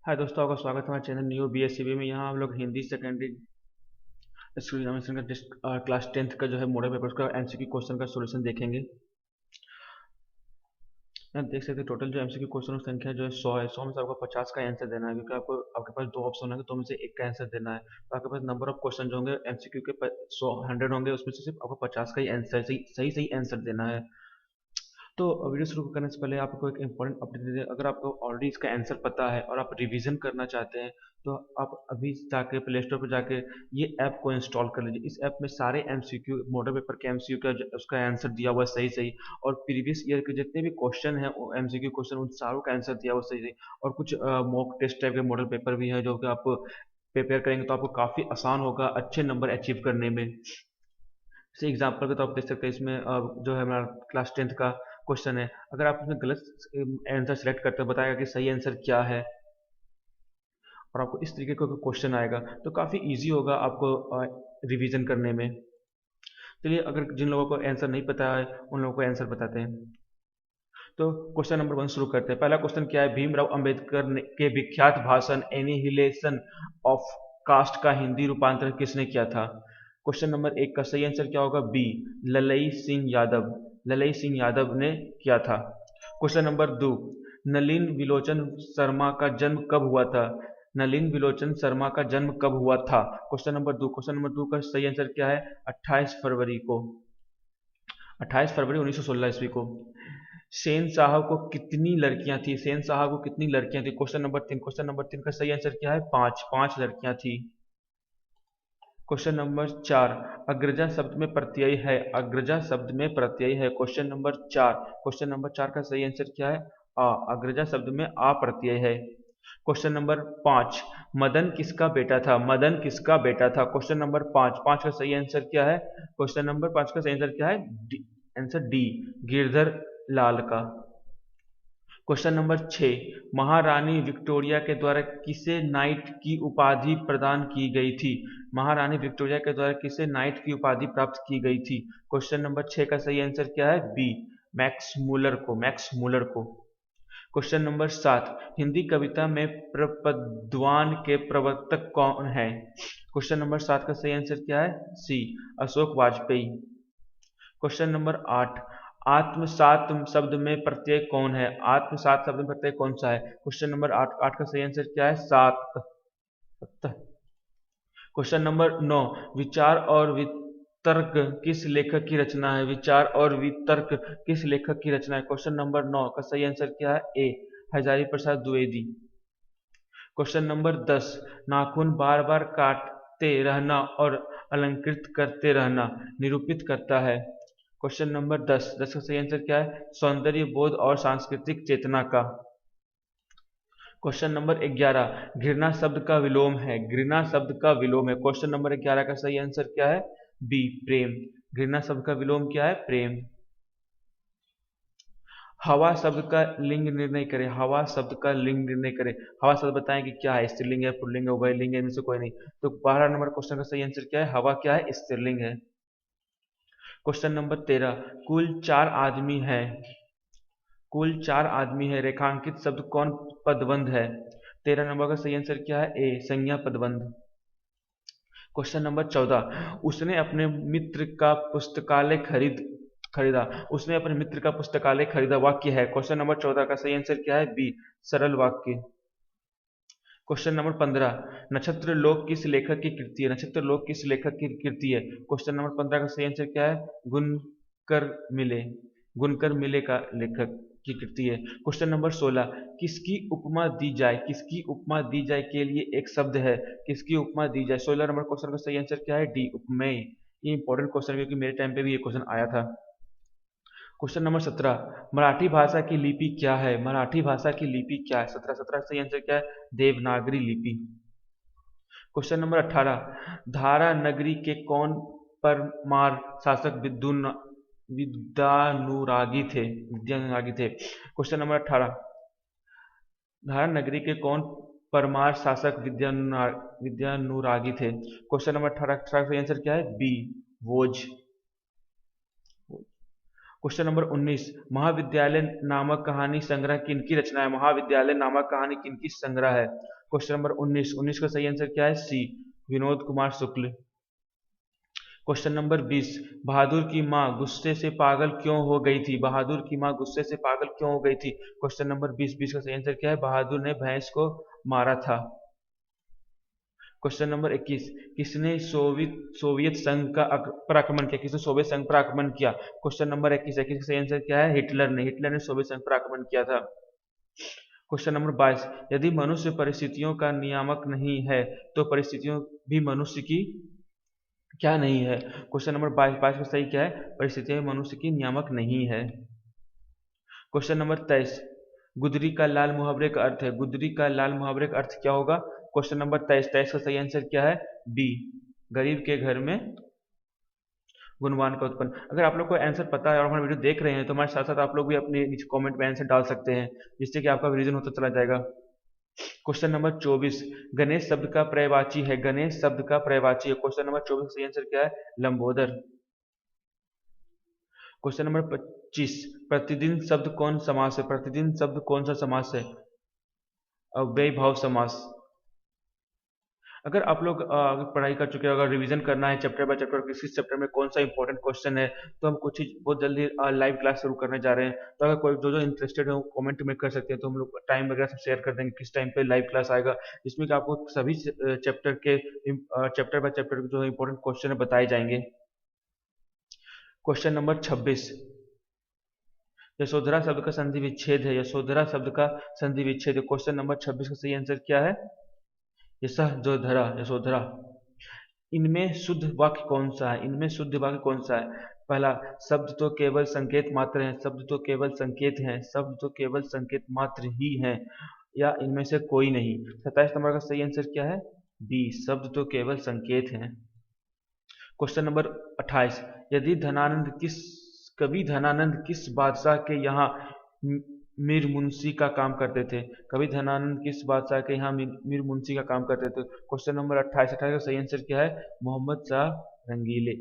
हाय दोस्तों, आपका स्वागत है हमारे चैनल न्यू BSCB में। यहाँ हम लोग हिंदी सेकेंडरी एग्जामिनेशन का क्लास 10th का जो है मॉडल पेपर का MCQ क्वेश्चन का सॉल्यूशन देखेंगे। यहाँ देख सकते हैं टोटल जो MCQ क्वेश्चन की संख्या जो है 100 है। 100 में से आपको 50 का आंसर देना है, क्योंकि आपको आपके पास दो ऑप्शन होंगे, तो में से एक का आंसर देना है। तो आपके पास नंबर ऑफ क्वेश्चन जो होंगे MCQ के 100 100 होंगे, उसमें से सिर्फ आपको 50 का ही आंसर सही सही सही आंसर देना है। तो वीडियो शुरू करने से पहले आपको एक इम्पोर्टेंट अपडेट दे दें। अगर आपको ऑलरेडी इसका आंसर पता है और आप रिवीजन करना चाहते हैं, तो आप अभी जाके प्ले स्टोर पर जाके ये ऐप को इंस्टॉल कर लीजिए। इस ऐप में सारे MCQ मॉडल पेपर के MCQ का उसका आंसर दिया हुआ है सही सही, और प्रीवियस ईयर के जितने भी क्वेश्चन है MCQ क्वेश्चन, उन सारों का आंसर दिया हुआ सही सही। और कुछ मॉक टेस्ट टाइप के मॉडल पेपर भी है, जो कि आप प्रिपेयर करेंगे तो आपको काफ़ी आसान होगा अच्छे नंबर अचीव करने में। जैसे एग्जाम्पल के तो आप देख सकते हैं इसमें जो है हमारा क्लास 10th का क्वेश्चन है। अगर आप इसमें गलत आंसर सेलेक्ट करते हो, बताएगा कि सही आंसर क्या है, और आपको इस तरीके का क्वेश्चन आएगा, तो काफ़ी इजी होगा आपको रिवीजन करने में। चलिए, अगर जिन लोगों को आंसर नहीं पता है उन लोगों को आंसर बताते हैं। तो क्वेश्चन नंबर 1 शुरू करते हैं। पहला क्वेश्चन क्या है? भीमराव अंबेडकर के विख्यात भाषण एनिहिलेशन ऑफ कास्ट का हिंदी रूपांतरण किसने किया था? क्वेश्चन नंबर 1 का सही आंसर क्या होगा? बी, ललई सिंह यादव। ललई सिंह यादव ने किया था। क्वेश्चन नंबर 2, नलिन विलोचन शर्मा का जन्म कब हुआ था? नलिन विलोचन शर्मा का जन्म कब हुआ था? क्वेश्चन नंबर 2 का सही आंसर क्या है? 28 फरवरी को। 28 फरवरी 1916 ईस्वी को। सेन साहब को कितनी लड़कियां थी? सेन साहब को कितनी लड़कियां थी? क्वेश्चन नंबर 3 का सही आंसर क्या है? पांच पांच लड़कियां थी। क्वेश्चन नंबर 4, अग्रजा शब्द में प्रत्यय है। अग्रजा शब्द में प्रत्यय है। क्वेश्चन नंबर 4 का सही आंसर क्या है? आ। अग्रजा शब्द में आ प्रत्यय है। क्वेश्चन नंबर 5, मदन किसका बेटा था? मदन किसका बेटा था? क्वेश्चन नंबर 5 5 का सही आंसर क्या है? क्वेश्चन नंबर 5 का सही आंसर क्या है? आंसर डी, गिरधर लाल का। क्वेश्चन नंबर 6, महारानी विक्टोरिया के द्वारा किसे नाइट की उपाधि प्रदान की गई थी? महारानी विक्टोरिया के द्वारा किसे नाइट की उपाधि प्राप्त की गई थी? क्वेश्चन नंबर 6 का सही आंसर क्या है? बी, मैक्स मूलर को। मैक्स मूलर को। क्वेश्चन नंबर 7, हिंदी कविता में प्रपद्वान के प्रवर्तक कौन है? क्वेश्चन नंबर 7 का सही आंसर क्या है? सी, अशोक वाजपेयी। क्वेश्चन नंबर 8, आत्मसात शब्द में प्रत्यय कौन है? आत्मसात शब्द में प्रत्यय कौन सा है? क्वेश्चन नंबर 8 का सही आंसर क्या है? सात। क्वेश्चन नंबर 9, विचार और वितर्क किस लेखक की रचना है? विचार और वितर्क किस लेखक की रचना है? क्वेश्चन नंबर 9 का सही आंसर क्या है? ए, हजारी प्रसाद द्विवेदी। क्वेश्चन नंबर 10, नाखून बार बार काटते रहना और अलंकृत करते रहना निरूपित करता है। क्वेश्चन नंबर 10 का सही आंसर क्या है? सौंदर्य बोध और सांस्कृतिक चेतना का। क्वेश्चन नंबर 11, घृणा शब्द का विलोम है। घृणा शब्द का विलोम है। क्वेश्चन नंबर 11 का सही आंसर क्या है? बी, प्रेम। घृणा शब्द का विलोम क्या है? प्रेम। हवा शब्द का लिंग निर्णय करें। हवा शब्द का लिंग निर्णय करें। हवा शब्द बताएं कि क्या है? स्त्रीलिंग है, पुल्लिंग है, उभयलिंग है, इनमें से कोई नहीं। तो 12 नंबर क्वेश्चन का सही आंसर क्या है? हवा क्या है? स्त्रीलिंग है। क्वेश्चन नंबर 13, कुल 4 आदमी हैं। कुल 4 आदमी है, रेखांकित शब्द कौन पदबंध है? 13 नंबर का सही आंसर क्या है? ए, संज्ञा पदबंध। क्वेश्चन नंबर 14, उसने अपने मित्र का पुस्तकालय खरीदा। उसने अपने मित्र का पुस्तकालय खरीदा वाक्य है। क्वेश्चन नंबर 14 का सही आंसर क्या है? बी, सरल वाक्य। क्वेश्चन नंबर 15, नक्षत्र लोक किस लेखक की कृति है? नक्षत्र लोक किस लेखक की कृति है? क्वेश्चन नंबर 15 का सही आंसर क्या है? गुनकर मिले। गुनकर मिले का लेखक की कृति है। क्वेश्चन नंबर 16, किसकी उपमा दी जाए? किसकी उपमा दी जाए के लिए एक शब्द है। किसकी उपमा दी जाए? 16 नंबर क्वेश्चन का सही आंसर क्या है? डी, उपमेय। ये इंपॉर्टेंट क्वेश्चन है, क्योंकि मेरे टाइम पे भी ये क्वेश्चन आया था। क्वेश्चन नंबर 17, मराठी भाषा की लिपि क्या है? मराठी भाषा की लिपि क्या है? 17 सही आंसर क्या है? देवनागरी लिपि। क्वेश्चन नंबर 18, धारा नगरी के कौन परमार शासक विद्यानुरागी थे? क्वेश्चन नंबर 18, धारा नगरी के कौन परमार शासक विद्यानुरागी थे? क्वेश्चन नंबर 18 का सही आंसर क्या है? बी, भोज। क्वेश्चन नंबर 19, महाविद्यालय नामक कहानी संग्रह किनकी रचना है? महाविद्यालय नामक कहानी किनकी संग्रह है? क्वेश्चन नंबर 19 का सही आंसर क्या है? सी, विनोद कुमार शुक्ल। क्वेश्चन नंबर 20, बहादुर की माँ गुस्से से पागल क्यों हो गई थी? बहादुर की माँ गुस्से से पागल क्यों हो गई थी? क्वेश्चन नंबर 20 का सही आंसर क्या है? बहादुर ने भैंस को मारा था। क्वेश्चन नंबर 21, किसने सोवियत संघ पर आक्रमण किया? किसने सोवियत संघ पर आक्रमण किया? क्वेश्चन नंबर 21 का सही आंसर क्या है? हिटलर ने सोवियत संघ पर आक्रमण किया था। क्वेश्चन नंबर 22, यदि मनुष्य परिस्थितियों का नियामक नहीं है तो परिस्थितियों भी मनुष्य की क्या नहीं है? क्वेश्चन नंबर 22 का सही क्या है? परिस्थितियां मनुष्य की नियामक नहीं है। क्वेश्चन नंबर 23, गुदरी का लाल मुहावरे का अर्थ है? गुदरी का लाल मुहावरे का अर्थ क्या होगा? क्वेश्चन नंबर 23 का सही आंसर क्या है? बी, गरीब के घर में गुणवान का उत्पन्न। अगर आप लोग को आंसर पता है और हमारा वीडियो देख रहे हैं तो हमारे साथ साथ आप लोग भी अपने नीचे कमेंट में आंसर डाल सकते हैं, जिससे कि आपका रिवीजन होता चला जाएगा। क्वेश्चन नंबर 24, गणेश शब्द का पर्यायवाची है? गणेश शब्द का पर्यायवाची है। क्वेश्चन नंबर 24 सही आंसर क्या है? लंबोदर। क्वेश्चन नंबर 25, प्रतिदिन शब्द कौन समास है? प्रतिदिन शब्द कौन सा समास है? अव्ययी भाव समास। अगर आप लोग अगर पढ़ाई कर चुके हो, अगर रिवीजन करना है चैप्टर बाय चैप्टर, किस चैप्टर में कौन सा इंपॉर्टेंट क्वेश्चन है, तो हम कुछ ही बहुत जल्दी लाइव क्लास शुरू करने जा रहे हैं। तो अगर कोई जो इंटरेस्टेड है वो कमेंट में कर सकते हैं, तो हम लोग टाइम वगैरह सब शेयर कर देंगे किस टाइम पे लाइव क्लास आएगा, जिसमें कि आपको सभी चैप्टर बाय चैप्टर जो इंपॉर्टेंट क्वेश्चन है बताए जाएंगे। क्वेश्चन नंबर 26, यशोधरा शब्द का संधि विच्छेद है? यशोधरा शब्द का संधि विच्छेद है। क्वेश्चन नंबर 26 का सही आंसर क्या है? यशोधरा, यशोधरा। इनमें शुद्ध वाक्य कौन सा है? इनमें शुद्ध वाक्य कौन सा है? पहला, शब्द तो केवल संकेत मात्र हैं, शब्द तो केवल संकेत हैं, शब्द तो केवल संकेत मात्र ही हैं, या इनमें से कोई नहीं। 27 नंबर का सही आंसर क्या है? बी, शब्द तो केवल संकेत हैं। क्वेश्चन नंबर 28, यदि कवि धनानंद किस बादशाह के यहाँ मीर मुंशी का काम करते थे? कवि धनानंद किस बादशाह के यहाँ मीर मुंशी का काम करते थे? क्वेश्चन नंबर 28 का सही आंसर क्या है? मोहम्मद शाह रंगीले।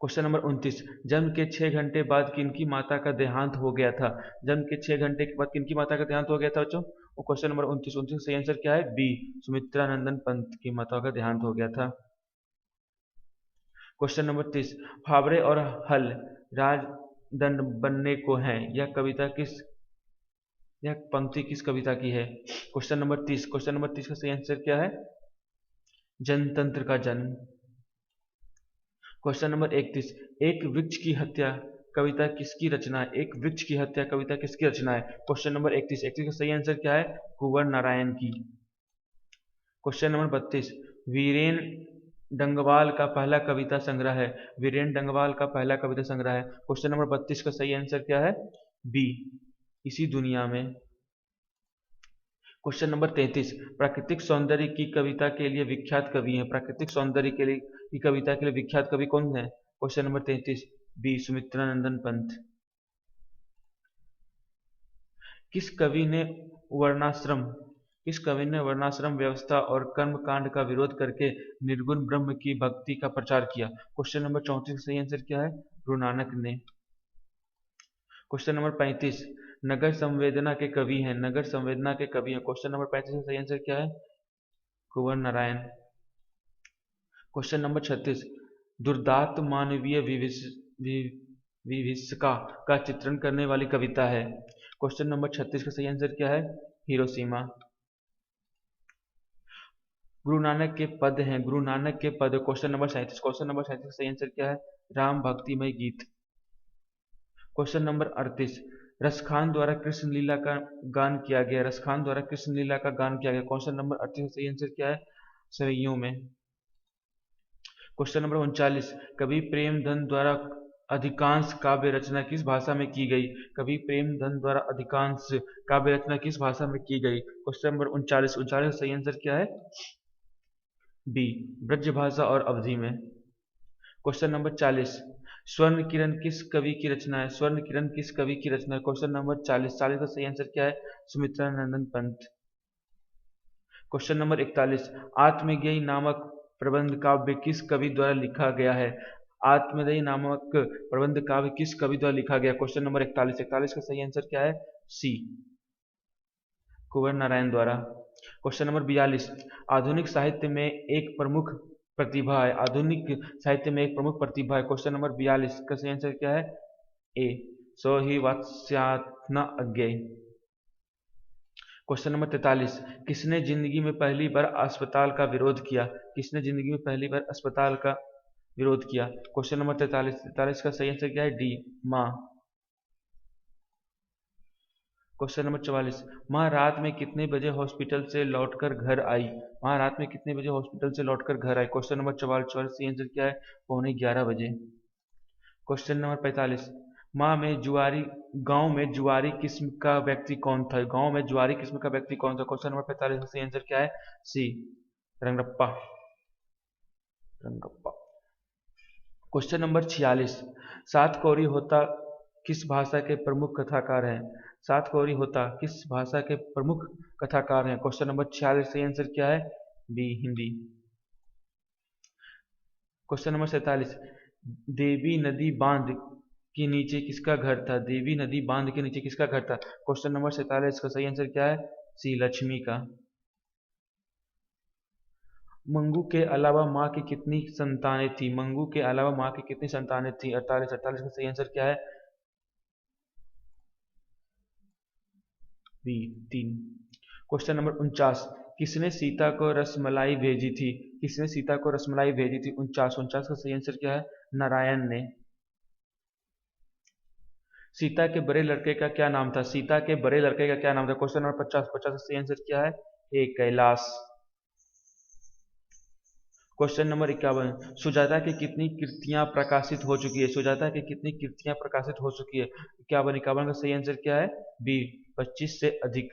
क्वेश्चन नंबर 29, जन्म के 6 घंटे बाद किनकी माता का देहांत हो गया था? जन्म के 6 घंटे के बाद किनकी माता का देहांत हो गया था बच्चों? और क्वेश्चन नंबर 29 सही आंसर क्या है? बी, सुमित्रा नंदन पंत की माता का देहांत हो गया था। क्वेश्चन नंबर 30, फावड़े और हल राजदंड बनने को हैं, यह पंक्ति किस कविता की है? क्वेश्चन नंबर 30 का सही आंसर क्या है? जनतंत्र का जन्म। क्वेश्चन नंबर 31, एक वृक्ष की हत्या कविता किसकी रचना है? एक वृक्ष की हत्या कविता किसकी रचना है? क्वेश्चन नंबर 31 का सही आंसर क्या है? कुंवर नारायण की। क्वेश्चन नंबर 32, वीरेन डंगवाल का पहला कविता संग्रह है? वीरेन डंगवाल का पहला कविता संग्रह है। क्वेश्चन नंबर 32 का सही आंसर क्या है? बी, इसी दुनिया में। क्वेश्चन नंबर 33, प्राकृतिक सौंदर्य की कविता के लिए विख्यात कवि हैं? प्राकृतिक सौंदर्य के लिए की कविता के लिए विख्यात कवि कौन है? क्वेश्चन नंबर 33, बी, सुमित्रा नंदन पंत। किस कवि ने वर्णाश्रम किस कवि ने वर्णाश्रम व्यवस्था और कर्मकांड का विरोध करके निर्गुण ब्रह्म की भक्ति का प्रचार किया? क्वेश्चन नंबर 34 का सही आंसर क्या है? गुरु नानक ने। क्वेश्चन नंबर 35, नगर संवेदना के कवि हैं? नगर संवेदना के कवि हैं। क्वेश्चन नंबर 35 का सही आंसर क्या है? कुंवर नारायण। क्वेश्चन नंबर 36, दुर्दांत मानवीय विभीषिका का चित्रण करने वाली कविता है? क्वेश्चन नंबर 36 का सही आंसर क्या है? हिरोशिमा। गुरु नानक के पद हैं? गुरु नानक के पद। क्वेश्चन नंबर 37 का सही आंसर क्या है? राम भक्तिमय गीत। क्वेश्चन नंबर 38, रसखान द्वारा कृष्ण लीला का गान किया गया? रसखान द्वारा कृष्ण लीला का गान किया गया। क्वेश्चन नंबर 38 का सही आंसर क्या है? सरैयों में। क्वेश्चन नंबर 39, कवि प्रेमधन द्वारा अधिकांश काव्य रचना किस भाषा में की गई? कवि प्रेमधन द्वारा अधिकांश काव्य रचना किस भाषा में की गई? क्वेश्चन नंबर 39 का सही आंसर क्या है? बी, ब्रज भाषा और अवधि में। क्वेश्चन नंबर 40, स्वर्ण किरण किस कवि की रचना है? स्वर्ण किरण किस कवि की रचना है? क्वेश्चन नंबर 40 का सही आंसर क्या है? सुमित्रा नंदन पंत। क्वेश्चन नंबर 41, आत्मज्ञेय नामक प्रबंध काव्य किस कवि द्वारा लिखा गया है? आत्मदयी नामक प्रबंध काव्य किस कवि द्वारा लिखा गया? Question number 41। 41 का सही आंसर क्या है? सी, कुंवर नारायण द्वारा। क्वेश्चन नंबर 42, आधुनिक साहित्य में एक प्रमुख प्रतिभा है। आधुनिक साहित्य में एक प्रमुख प्रतिभा है। क्वेश्चन नंबर 42 का सही आंसर क्या है? ए, सो ही वात्स्यायन अज्ञेय। क्वेश्चन नंबर 43, किसने जिंदगी में पहली बार अस्पताल का विरोध किया? किसने जिंदगी में पहली बार अस्पताल का विरोध किया? Question number 43। 43 का सही आंसर क्या है? डी, माँ। क्वेश्चन नंबर 44, माँ रात में कितने बजे हॉस्पिटल से लौटकर घर आई? माँ रात में कितने बजे हॉस्पिटल से लौटकर घर आई? Question number 44। सही आंसर क्या है? 11:15 बजे। क्वेश्चन नंबर 45, माँ में जुआरी गांव में जुआरी किस्म का व्यक्ति कौन था? गांव में जुआरी किस्म का व्यक्ति कौन था? क्वेश्चन नंबर 45 का सही आंसर क्या है? सी, रंगरप्पा। रंगप्पा। क्वेश्चन नंबर 46, सात कौड़ी होता किस भाषा के प्रमुख कथाकार हैं? सात कौड़ी होता किस भाषा के प्रमुख कथाकार हैं? Question number 46। सही आंसर क्या है? बी, हिंदी। क्वेश्चन नंबर 47, देवी नदी बांध के नीचे किसका घर था? देवी नदी बांध के नीचे किसका घर था? क्वेश्चन नंबर 47 का सही आंसर क्या है? सी, लक्ष्मी का। मंगू के अलावा माँ की कितनी संतानें थी? मंगू के अलावा माँ की कितनी संतानें थी? 48। 48 का सही आंसर क्या है? बी, 3। क्वेश्चन नंबर 49, किसने सीता को रसमलाई भेजी थी? किसने सीता को रसमलाई भेजी थी? 49। 49 का सही आंसर क्या है? नारायण ने। सीता के बड़े लड़के का क्या नाम था? सीता के बड़े लड़के का क्या नाम था? Question number 50। 50 का सही आंसर क्या है? ए, कैलाश। क्वेश्चन नंबर 51, सुजाता की कितनी कृतियां प्रकाशित हो चुकी है? सुजाता की कितनी कृतियां प्रकाशित हो चुकी है? 51। 51 का सही आंसर क्या है? बी, 25 से अधिक।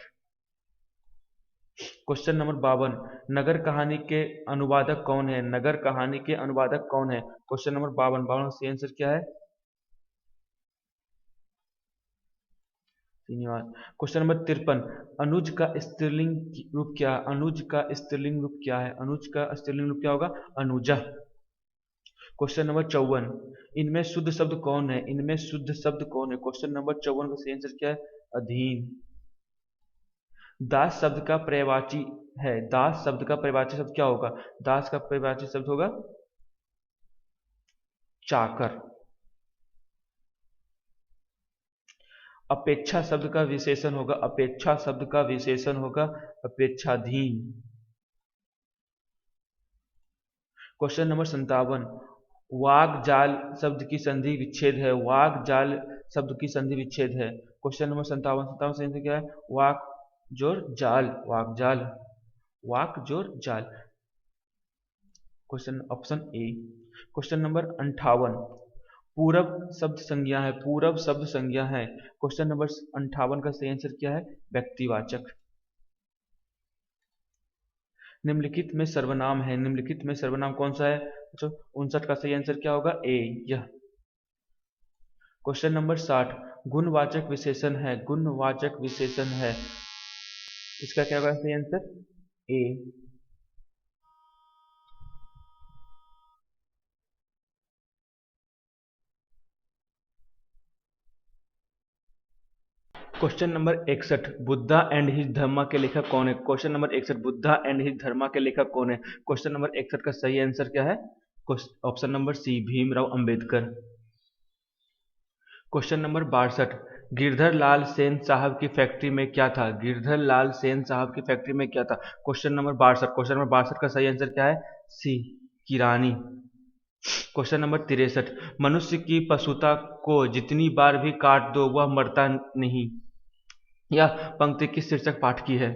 क्वेश्चन नंबर 52, नगर कहानी के अनुवादक कौन है? नगर कहानी के अनुवादक कौन है? Question number 52। 52 का सही आंसर क्या है? धन्यवाद। क्वेश्चन नंबर 53, अनुज का स्त्रीलिंग रूप क्या है? अनुज का स्त्रीलिंग रूप क्या है? अनुज का स्त्रीलिंग रूप क्या होगा? अनुजा। क्वेश्चन नंबर 54, इनमें शुद्ध शब्द कौन है? इनमें शुद्ध शब्द कौन है? क्वेश्चन नंबर 54 का सही आंसर क्या है? अधीन। दास शब्द का पर्यायवाची है। दास शब्द का पर्यायवाची शब्द क्या होगा? दास का पर्यायवाची शब्द होगा चाकर। अपेक्षा शब्द का विशेषण होगा, अपेक्षा शब्द का विशेषण होगा अपेक्षाधीन। क्वेश्चन नंबर 57, वाग जाल शब्द की संधि विच्छेद है। वाग जाल शब्द की संधि विच्छेद है। Question number 57। 57 से क्या है? वाक जोर जाल, वाक जाल। वाक जोर जाल। Question option A. Question number 58, पूरब शब्द संज्ञा है। पूरब शब्द संज्ञा है। क्वेश्चन नंबर 58 का सही आंसर क्या है? व्यक्तिवाचक। निम्नलिखित में सर्वनाम है। निम्नलिखित में सर्वनाम कौन सा है? 59 का सही आंसर क्या होगा? ए, यह। क्वेश्चन नंबर 60, गुणवाचक विशेषण है। गुणवाचक विशेषण है, इसका क्या होगा सही answer? A. Question number 61, Buddha and his Dharma के लेखक कौन है? Question number 61, Buddha and his Dharma के लेखक कौन है? क्वेश्चन नंबर 61 का सही आंसर क्या है? Option number C, Bhimrao Ambedkar. Question number 62, Girdhar Lal Sen Sahab की फैक्ट्री में क्या था? गिरधर लाल सेन साहब की फैक्ट्री में क्या था? Question number 62। क्वेश्चन नंबर 62 का सही आंसर क्या है? सी, किरानी। क्वेश्चन नंबर 63, मनुष्य की पशुता को जितनी बार भी काट दो वह मरता नहीं। यह पंक्ति किस शीर्षक पाठ की है?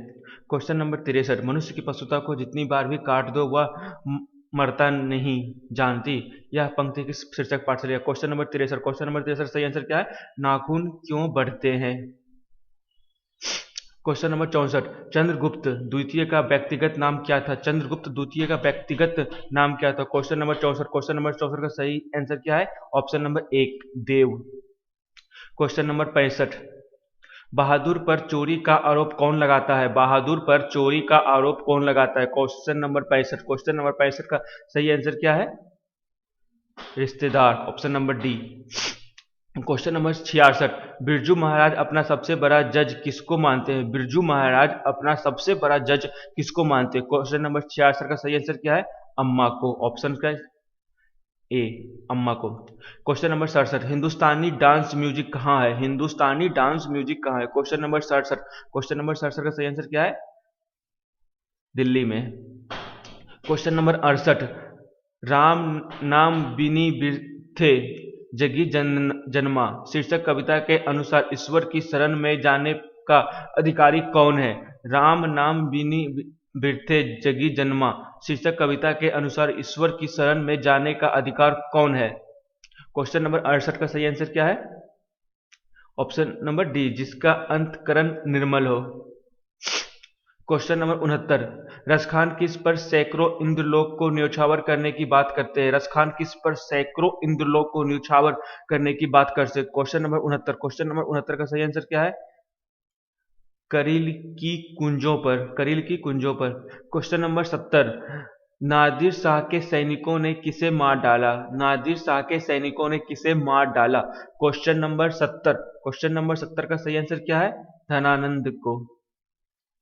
क्वेश्चन नंबर 63, मनुष्य की पशुता को जितनी बार भी काट दो वह मरता नहीं जानती। यह पंक्ति किस शीर्षक पाठ से? Question number 63। क्वेश्चन नंबर 63 सही आंसर क्या है? नाखून क्यों बढ़ते हैं। क्वेश्चन नंबर 64, चंद्रगुप्त द्वितीय का व्यक्तिगत नाम क्या था? चंद्रगुप्त द्वितीय का व्यक्तिगत नाम क्या था? Question number 64। क्वेश्चन नंबर 64 का सही आंसर क्या है? ऑप्शन नंबर 1, देव। क्वेश्चन नंबर 65, बहादुर पर चोरी का आरोप कौन लगाता है? बहादुर पर चोरी का आरोप कौन लगाता है? Question number 65। क्वेश्चन नंबर 65 का सही आंसर क्या है? रिश्तेदार, option number D. Question number 66, Birju Maharaj अपना सबसे बड़ा जज किसको मानते हैं? बिरजू महाराज अपना सबसे बड़ा जज किसको मानते हैं? क्वेश्चन नंबर 66 का सही आंसर क्या है? अम्मा को, ऑप्शन का ए, अम्मा को। क्वेश्चन नंबर 67, हिंदुस्तानी डांस म्यूजिक कहाँ है? हिंदुस्तानी डांस म्यूजिक कहाँ है? क्वेश्चन नंबर 67, क्वेश्चन नंबर 67 का सही आंसर क्या है? दिल्ली में। क्वेश्चन नंबर 68, राम नाम बिनी बिरथे जगी जन्मा शीर्षक कविता के अनुसार ईश्वर की शरण में जाने का अधिकारी कौन है? राम नाम बिनी बिरथे जगी जन्मा शीर्षक कविता के अनुसार ईश्वर की शरण में जाने का अधिकार कौन है? क्वेश्चन नंबर 68 का सही आंसर क्या है? ऑप्शन नंबर डी, जिसका अंतकरण निर्मल हो। क्वेश्चन नंबर 69, रसखान किस पर सैकड़ों इंद्रलोक को न्योछावर करने की बात करते हैं? रसखान किस पर सैकड़ों इंद्रलोक को न्योछावर करने की बात करते हैं? क्वेश्चन नंबर 69, क्वेश्चन नंबर 69 का सही आंसर क्या है? करील की कुंजों पर, करील की कुंजों पर। क्वेश्चन नंबर 70, नादिर शाह के सैनिकों ने किसे मार डाला? नादिर शाह के सैनिकों ने किसे मार डाला? क्वेश्चन नंबर 70, क्वेश्चन नंबर 70 का सही आंसर क्या है? धनानंद को।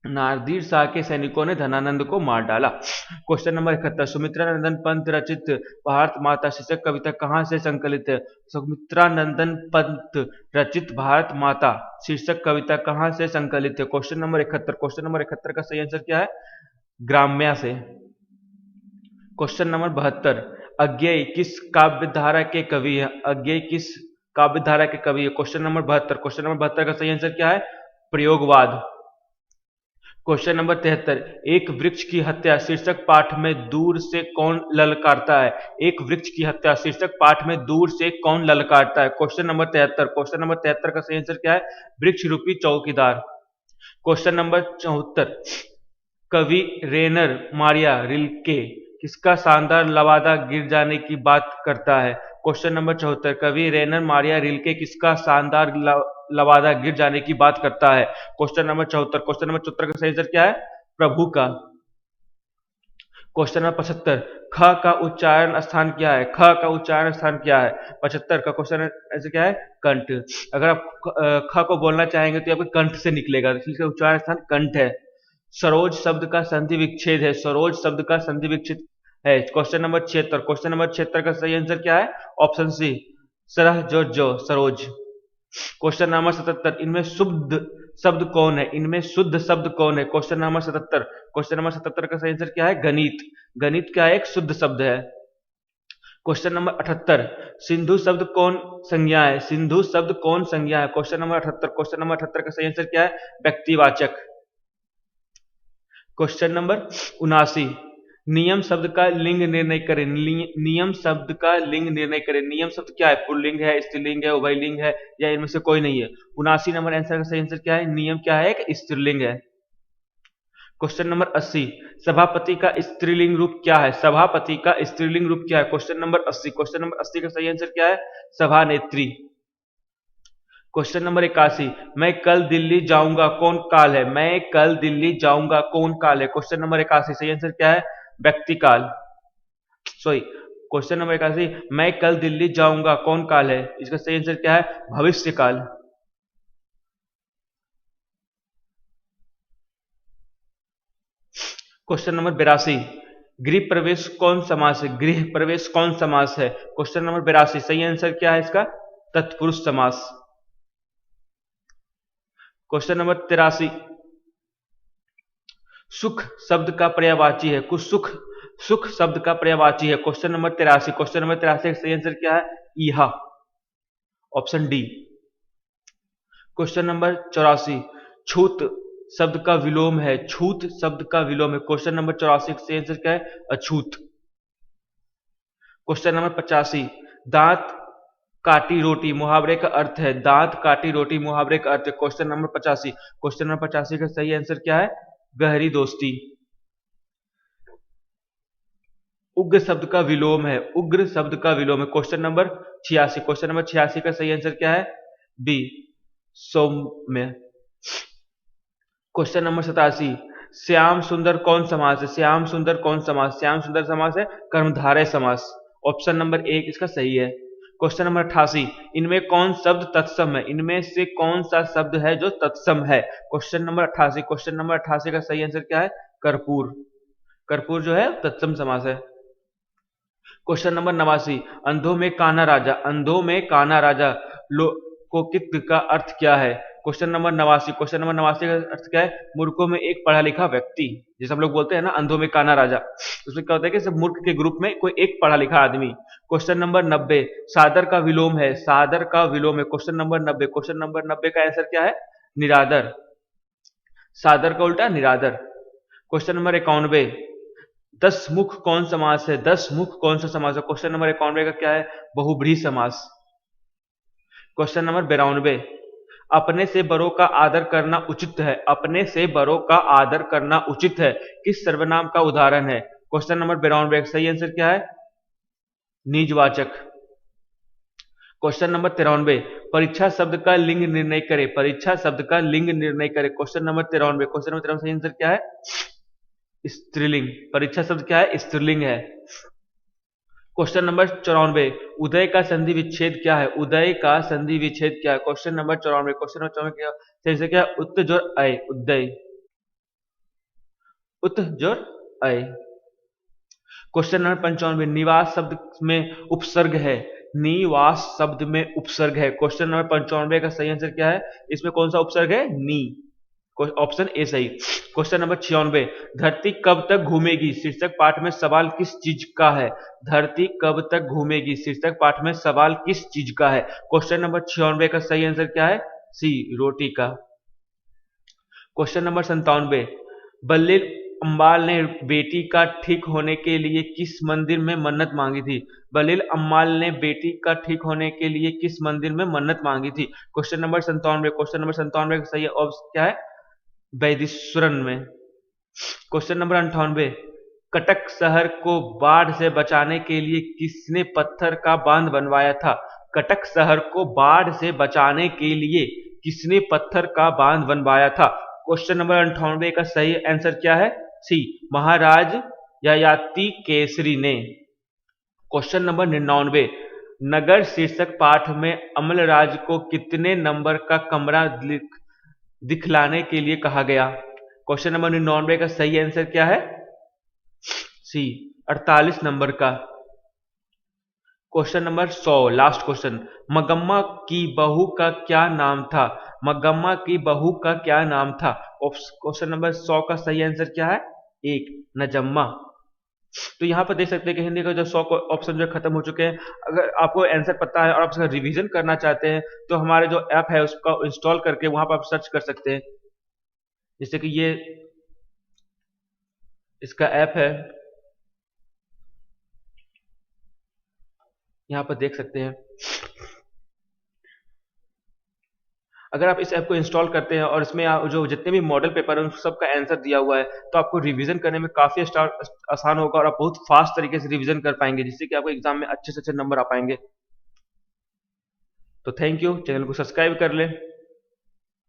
नादिर शाह के सैनिकों ने धनानंद को मार डाला। क्वेश्चन नंबर 71, सुमित्रा नंदन पंत रचित भारत माता शीर्षक कविता कहाँ से संकलित है? सुमित्रा नंदन पंत रचित भारत माता शीर्षक कविता कहाँ से संकलित है? क्वेश्चन नंबर 71, क्वेश्चन नंबर 71 का सही आंसर क्या है? ग्राम्या से। क्वेश्चन नंबर 72, अज्ञेय किस काव्य धारा के कवि है? अज्ञेय किस काव्य धारा के कवि है? क्वेश्चन नंबर 72, क्वेश्चन नंबर 72 का सही आंसर क्या है? प्रयोगवाद। क्वेश्चन नंबर 73, एक वृक्ष की हत्या शीर्षक पाठ में दूर से कौन ललकारता है? एक वृक्ष की हत्या शीर्षक पाठ में दूर से कौन ललकारता है? क्वेश्चन नंबर 73, क्वेश्चन नंबर 73 का सही आंसर क्या है? वृक्ष रूपी चौकीदार। क्वेश्चन नंबर 74, कवि रेनर मारिया रिल्के किसका शानदार लवादा गिर जाने की बात करता है? क्वेश्चन नंबर 74, कवि रेनर मारिया रिल्के किसका शानदार लवादा गिर जाने की बात करता है? क्वेश्चन नंबर 74, क्वेश्चन नंबर 74 का सही आंसर क्या है? प्रभु का। क्वेश्चन नंबर 75, ख का उच्चारण स्थान क्या है? ख का उच्चारण स्थान क्या है? 75 का क्वेश्चन आंसर क्या है? कंठ। अगर आप ख को बोलना चाहेंगे तो आपके कंठ से निकलेगा, इसलिए उच्चारण स्थान कंठ है। सरोज शब्द का संधि विच्छेद है, सरोज शब्द का संधि विच्छेद है। क्वेश्चन नंबर 76, क्वेश्चन नंबर 76 का सही आंसर क्या है? ऑप्शन सी, सरह जो सरोज। क्वेश्चन नंबर 77, इनमें शुद्ध शब्द कौन है? इनमें शुद्ध शब्द कौन है? क्वेश्चन नंबर 77, क्वेश्चन नंबर 77 का सही आंसर क्या है? गणित। गणित क्या एक शुद्ध शब्द है। क्वेश्चन नंबर 78, सिंधु शब्द कौन संज्ञा है? सिंधु शब्द कौन संज्ञा है? क्वेश्चन नंबर 78, क्वेश्चन नंबर 78 का सही आंसर क्या है? व्यक्तिवाचक। क्वेश्चन नंबर 79, नियम शब्द का लिंग निर्णय करें। नियम शब्द का लिंग निर्णय करें। नियम शब्द क्या है? पुल्लिंग है, स्त्रीलिंग है, उभयलिंग है, या इनमें से कोई नहीं है? 79 नंबर आंसर का सही आंसर क्या है? नियम क्या है? एक स्त्रीलिंग है। क्वेश्चन नंबर 80, सभापति का स्त्रीलिंग रूप क्या है? सभापति का स्त्रीलिंग रूप क्या है? क्वेश्चन नंबर 80, क्वेश्चन नंबर 80 का सही आंसर क्या है? सभानेत्री। क्वेश्चन नंबर 81, मैं कल दिल्ली जाऊंगा कौन काल है? मैं कल दिल्ली जाऊंगा कौन काल है? क्वेश्चन नंबर 81 सही आंसर क्या है? व्यक्ति काल। सॉरी, क्वेश्चन नंबर 81, मैं कल दिल्ली जाऊंगा कौन काल है? इसका सही आंसर क्या है? भविष्य काल। क्वेश्चन नंबर 82, गृह प्रवेश कौन समास है? गृह प्रवेश कौन समास है? क्वेश्चन नंबर 82 सही आंसर क्या है इसका? तत्पुरुष समास। क्वेश्चन नंबर 83, सुख शब्द का पर्यायवाची है। कुछ सुख, सुख शब्द का पर्यायवाची है। क्वेश्चन नंबर 83, क्वेश्चन नंबर 83 का सही आंसर क्या है? इहा, ऑप्शन डी। क्वेश्चन नंबर 84, छूत शब्द का विलोम है। छूत शब्द का विलोम है। क्वेश्चन नंबर 84 का सही आंसर क्या है? अछूत। क्वेश्चन नंबर 85, दांत काटी रोटी मुहावरे का अर्थ है। दांत काटी रोटी मुहावरे का अर्थ है। क्वेश्चन नंबर 85, क्वेश्चन नंबर 85 का सही आंसर क्या है? गहरी दोस्ती। उग्र शब्द का विलोम है। उग्र शब्द का विलोम है। क्वेश्चन नंबर 86, क्वेश्चन नंबर 86 का सही आंसर क्या है? बी, सौम्य। क्वेश्चन नंबर 87, श्याम सुंदर कौन समास है? श्याम सुंदर कौन समास? श्याम सुंदर समास है कर्मधारय समास, ऑप्शन नंबर एक इसका सही है। क्वेश्चन नंबर 88, इनमें कौन शब्द तत्सम है? इनमें से कौन सा शब्द है जो तत्सम है? क्वेश्चन नंबर 88, क्वेश्चन नंबर 88 का सही आंसर क्या है? कर्पूर। कर्पूर जो है तत्सम समास है। क्वेश्चन नंबर 89, अंधों में काना राजा, अंधों में काना राजा लोकोकित का अर्थ क्या है? क्वेश्चन नंबर 89, क्वेश्चन नंबर 89 का अर्थ क्या है? मूर्खों में एक पढ़ा लिखा व्यक्ति, जैसे हम लोग बोलते हैं ना अंधों में काना राजा, उसमें क्या होता है कि सब मूर्ख के ग्रुप में कोई एक पढ़ा लिखा आदमी। क्वेश्चन नंबर 90, सादर का विलोम है, सादर का विलोम है। क्वेश्चन नंबर 90, क्वेश्चन नंबर 90 का आंसर क्या है? निरादर। सादर का उल्टा निरादर। क्वेश्चन नंबर 91, 10 मुख कौन समास है? 10 मुख कौन सा समास है? क्वेश्चन नंबर 91 का क्या है? बहुब्रीहि समास। क्वेश्चन नंबर 92, अपने से बड़ों का आदर करना उचित है, अपने से बड़ों का आदर करना उचित है, किस सर्वनाम का उदाहरण है? क्वेश्चन नंबर 92 सही आंसर क्या है? निजवाचक। क्वेश्चन नंबर 93, परीक्षा शब्द का लिंग निर्णय करे, परीक्षा शब्द का लिंग निर्णय करे। क्वेश्चन नंबर 93, क्वेश्चन नंबर 93 सही आंसर क्या है? स्त्रीलिंग। परीक्षा शब्द क्या है? स्त्रीलिंग है। क्वेश्चन नंबर 94, उदय का संधि विच्छेद क्या है? उदय का संधि विच्छेद क्या है? क्वेश्चन नंबर 94, क्वेश्चन नंबर 94 क्या सही से क्या? उत जोर अय, उदय। उत जोर अय। क्वेश्चन नंबर 95, निवास शब्द में उपसर्ग है, निवास शब्द में उपसर्ग है। क्वेश्चन नंबर 95 का सही आंसर क्या है? इसमें कौन सा उपसर्ग है? नी। ऑप्शन ए सही। क्वेश्चन नंबर 96, धरती कब तक घूमेगी शीर्षक पाठ में सवाल किस चीज का है? धरती कब तक घूमेगी शीर्षक पाठ में सवाल किस चीज का है? क्वेश्चन नंबर 96 का सही आंसर क्या है? सी, रोटी का। क्वेश्चन नंबर 97, बल्लिल अम्बाल ने बेटी का ठीक होने के लिए किस मंदिर में मन्नत मांगी थी? बल्लिल अम्बाल ने बेटी का ठीक होने के लिए किस मंदिर में मन्नत मांगी थी? क्वेश्चन नंबर 97, क्वेश्चन नंबर 97 का सही ऑप्शन क्या है? वैदिश्वरन में। क्वेश्चन नंबर 98, कटक शहर को बाढ़ से बचाने के लिए किसने पत्थर का बांध बनवाया था? कटक शहर को बाढ़ से बचाने के लिए किसने पत्थर का बांध बनवाया था? क्वेश्चन नंबर 98 का सही आंसर क्या है? सी, महाराज ययाति केसरी ने। क्वेश्चन नंबर 99, नगर शीर्षक पाठ में अमलराज को कितने नंबर का कमरा दिखलाने के लिए कहा गया? क्वेश्चन नंबर 99 का सही आंसर क्या है? सी, 48 नंबर का। क्वेश्चन नंबर 100, लास्ट क्वेश्चन, मगम्मा की बहू का क्या नाम था? मगम्मा की बहू का क्या नाम था? क्वेश्चन नंबर 100 का सही आंसर क्या है? एक, नजम्मा। तो यहाँ पर देख सकते हैं कि हिंदी का जो 100 ऑप्शन जो खत्म हो चुके हैं। अगर आपको आंसर पता है और आप उसका रिवीजन करना चाहते हैं तो हमारे जो ऐप है उसका इंस्टॉल करके वहां पर आप सर्च कर सकते हैं। जैसे कि ये इसका ऐप है, यहाँ पर देख सकते हैं। अगर आप इस ऐप को इंस्टॉल करते हैं और इसमें जो जितने भी मॉडल पेपर हैं उन सब का आंसर दिया हुआ है तो आपको रिवीजन करने में काफी आसान होगा और आप बहुत फास्ट तरीके से रिवीजन कर पाएंगे, जिससे कि आपको एग्जाम में अच्छे से अच्छे नंबर आ पाएंगे। तो थैंक यू, चैनल को सब्सक्राइब कर लें।